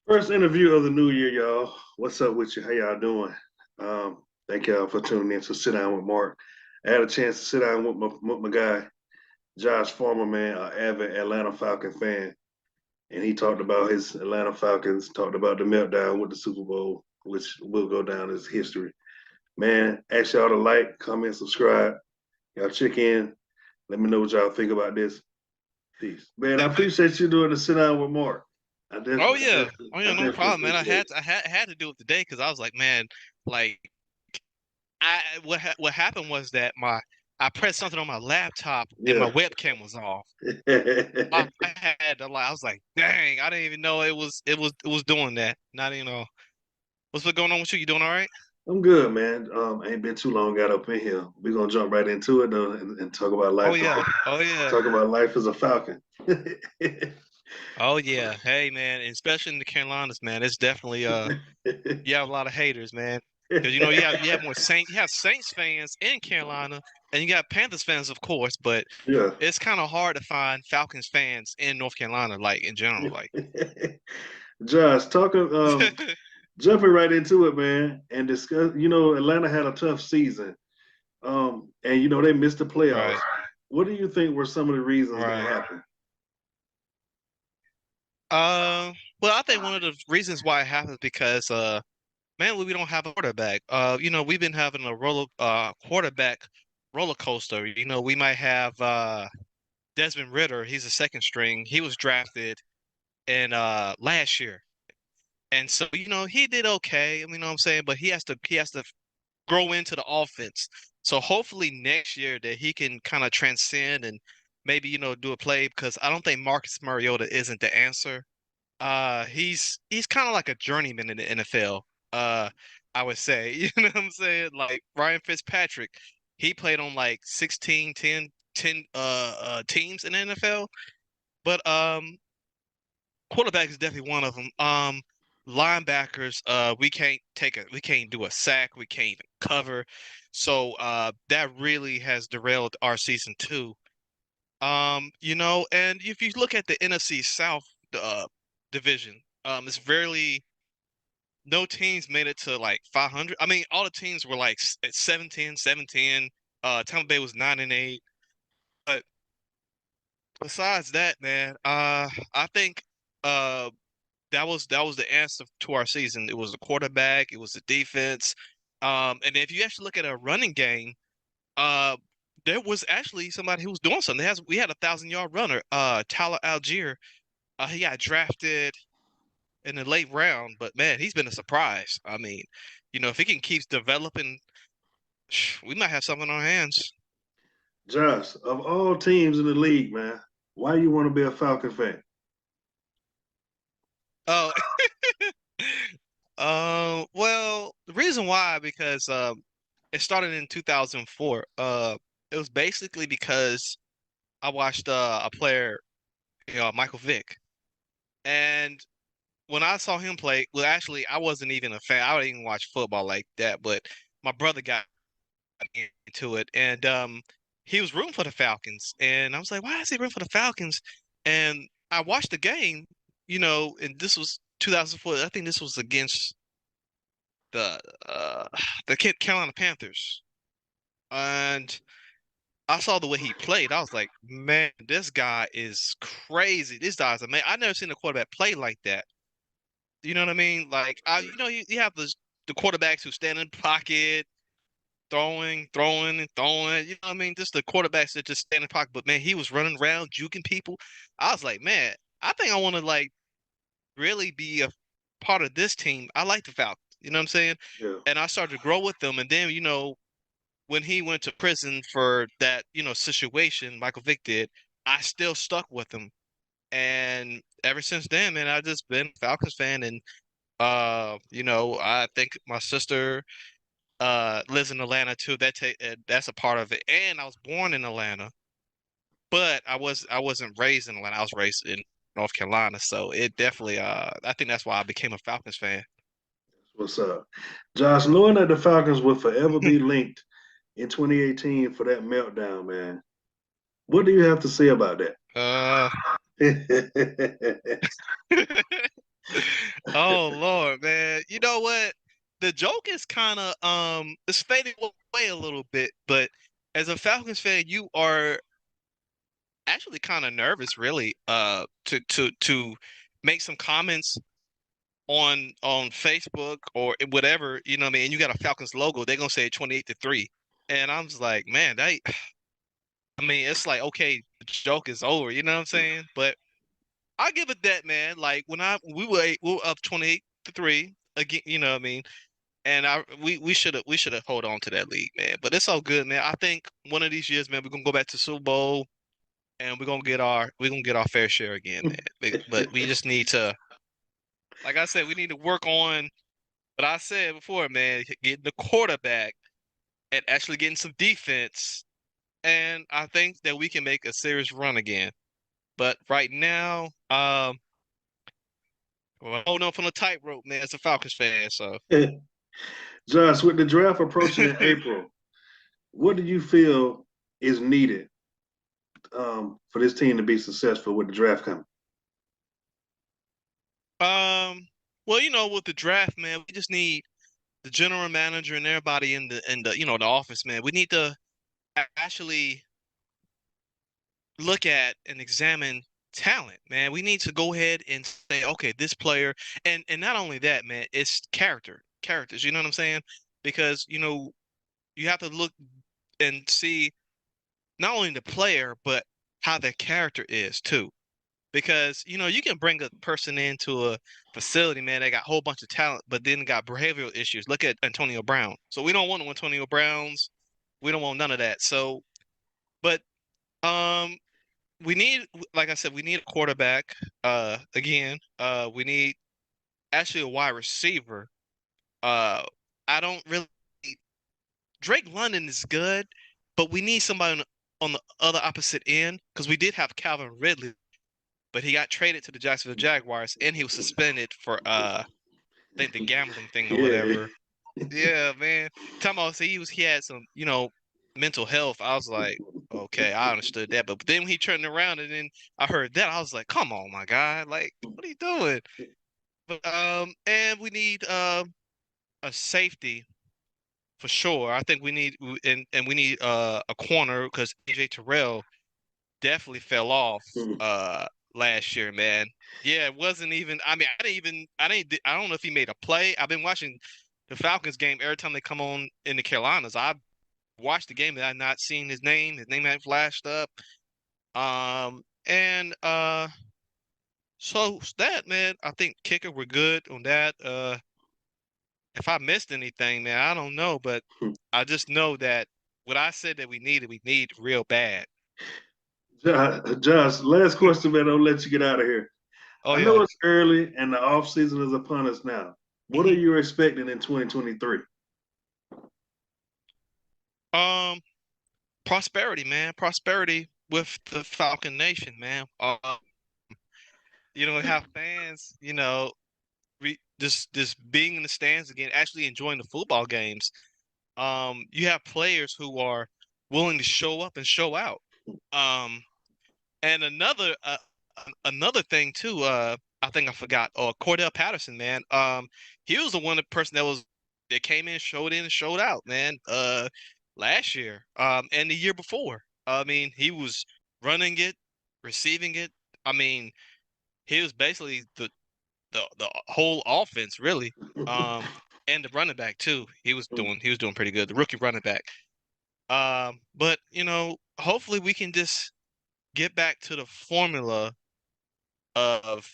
First interview of the new year, y'all. What's up with you? How y'all doing? Thank y'all for tuning in to Sit Down with Mark. I had a chance to sit down with my guy, Josh Farmer, man, an avid Atlanta Falcon fan. And he talked about his Atlanta Falcons, talked about the meltdown with the Super Bowl, which will go down as history. Man, ask y'all to like, comment, subscribe. Y'all check in. Let me know what y'all think about this. Peace. Man, I appreciate you doing the Sit Down with Mark. I Oh definitely, I yeah, definitely, oh I yeah, no definitely problem, man. I appreciate had to, I had, had to do it today because I was like, man, like what happened was that I pressed something on my laptop and my it. webcam was off. I Yeah. had to like, I was like, dang, I didn't even know it was doing that. Not even know what's been going on with you. You doing all right? I'm good, man. Ain't been too long. Got up in here. We're gonna jump right into it though, and talk about Oh life. yeah, oh yeah, Talk about life as a Falcon. oh yeah. Hey man, and especially in the Carolinas, man, it's definitely you have a lot of haters, man. Because you have more Saints fans in Carolina, and you got Panthers fans, of course, but Yeah. it's kind of hard to find Falcons fans in North Carolina, like in general. Like, Josh, talking, jumping right into it, man, and discuss. Atlanta had a tough season, and they missed the playoffs. right, What do you think were some of the reasons that right. happened? Uh, well, I think one of the reasons why it happens because mainly we don't have a quarterback. We've been having a quarterback roller coaster. We might have Desmond Ritter. He's a second string. He was drafted in last year. And so, he did okay. I mean, you know what I'm saying? But he has to grow into the offense. So hopefully next year that he can kind of transcend and maybe, do a play because I don't think Marcus Mariota isn't the answer. He's kind of like a journeyman in the NFL. I would say, you know what I'm saying? Like Ryan Fitzpatrick, he played on like 16, 10 teams in the NFL, but quarterback is definitely one of them. Linebackers, we can't do a sack, we can't even cover. So that really has derailed our season too. And if you look at the NFC South division, it's rarely no teams made it to like 500. I mean, all the teams were like at 7-10, 7-10. Tampa Bay was 9-8. But besides that, man, I think uh that was the answer to our season. It was the quarterback, it was the defense. And if you actually look at a running game, uh, there was actually somebody who was doing something. We had 1,000-yard runner, Tyler Algier. He got drafted in the late round, but man, he's been a surprise. I mean, if he can keep developing, we might have something on our hands. Josh, of all teams in the league, man, why you want to be a Falcon fan? Oh, well, the reason why because it started in 2004. It was basically because I watched a player, Michael Vick, and when I saw him play, well, actually, I wasn't even a fan. I didn't even watch football like that, but my brother got into it, and he was rooting for the Falcons, and I was like, why is he rooting for the Falcons? And I watched the game, and this was 2004. I think this was against the uh the Carolina Panthers, and I saw the way he played. I was like, man, this guy is crazy. This guy's amazing. I never seen a quarterback play like that. You know what I mean? Like, you have the quarterbacks who stand in the pocket, throwing, and throwing. You know what I mean? Just the quarterbacks that just stand in the pocket. But man, he was running around, juking people. I was like, man, I think I want to like really be a part of this team. I like the Falcons. You know what I'm saying? Yeah. And I started to grow with them. And then, when he went to prison for that, situation, Michael Vick did, I still stuck with him. And ever since then, man, I've just been a Falcons fan. And I think my sister lives in Atlanta too. That's a part of it. And I was born in Atlanta, but I wasn't raised in Atlanta. I was raised in North Carolina. So it definitely I think that's why I became a Falcons fan. What's up? Josh, knowing that the Falcons will forever be linked in 2018 for that meltdown, man, what do you have to say about Uh that? Oh Lord, man. You know what? The joke is kind of it's fading away a little bit, but as a Falcons fan, you are actually kind of nervous, really, to make some comments on Facebook or whatever, you know what I mean? And you got a Falcons logo, they're gonna say 28-3. And I'm just like, man, that I mean, it's like okay, the joke is over, you know what I'm saying? But I give it that, man. Like when we were up 28-3 again, you know what I mean? And we should have hold on to that lead, man. But it's all good, man. I think one of these years, man, we're gonna go back to Super Bowl and we're gonna get our fair share again, man. But we just need to, like I said, we need to work on what I said before, man, getting the quarterback and actually getting some defense. And I think that we can make a serious run again. But right now, we're holding up on a tightrope, man, as a Falcons fan. So Josh, with the draft approaching in April, what do you feel is needed for this team to be successful with the draft coming? um well, with the draft, man, we just need the general manager and everybody in the the office, man. We need to actually look at and examine talent, man. We need to go ahead and say, okay, this player, and not only that, man, it's characters. You know what I'm saying? Because you have to look and see not only the player but how their character is too. Because you can bring a person into a facility, man. They got a whole bunch of talent, but then got behavioral issues. Look at Antonio Brown. So we don't want no Antonio Browns. We don't want none of that. So, but um, we need, like I said, we need a quarterback. Again, we need actually a wide receiver. Uh, I don't really. Drake London is good, but we need somebody on the other opposite end because we did have Calvin Ridley, but he got traded to the Jacksonville Jaguars and he was suspended for I think the gambling thing or Yeah. whatever. Yeah, man. Talking about he had some, mental health. I was like, okay, I understood that. But then when he turned around and then I heard that, I was like, come on, my guy. Like, what are you doing? But and we need a safety for sure. I think we need and we need a corner because AJ Terrell definitely fell off last year, man. Yeah, it wasn't even I mean, I don't know if he made a play. I've been watching the Falcons game every time they come on in the Carolinas. I watched the game and I've not seen his name. His name hadn't flashed up. And so that, man, I think kicker we're good on that. If I missed anything, man, I don't know, but I just know that what I said that we need real bad. Josh, last question, man. I'll let you get out of here. Oh I know yeah. it's early and the off season is upon us now. What are Mhm. you expecting in 2023? Um, Prosperity, man. Prosperity with the Falcon Nation, man. Have fans, just being in the stands again, actually enjoying the football games. You have players who are willing to show up and show out. Um, and another thing too, I think I forgot. Oh, Cordell Patterson, man. He was the one person that came in, showed in, and showed out, man. Last year, and the year before. I mean, he was running it, receiving it. I mean, he was basically the whole offense, really. Um, and the running back too. He was doing pretty good. The rookie running back. But hopefully we can just get back to the formula of,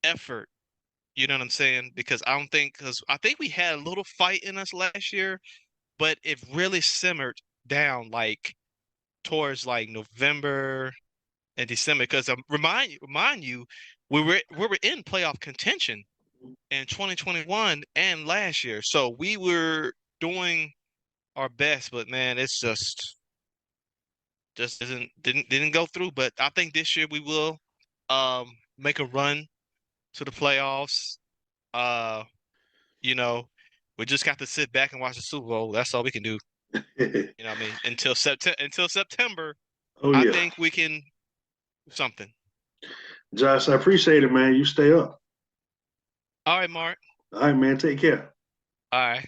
effort. You know what I'm saying? Because I think we had a little fight in us last year, but it really simmered down like towards like November and December. Because remind you, we were in playoff contention in 2021 and last year, so we were doing our best. But man, it's just didn't go through. But I think this year we will make a run to the playoffs. Uh, you know, we just got to sit back and watch the Super Bowl. That's all we can do. You know what I mean? Until September, Oh I yeah, think we can do something. Josh, I appreciate it, man. You stay up. All right, Mark. All right, man. Take care. All right.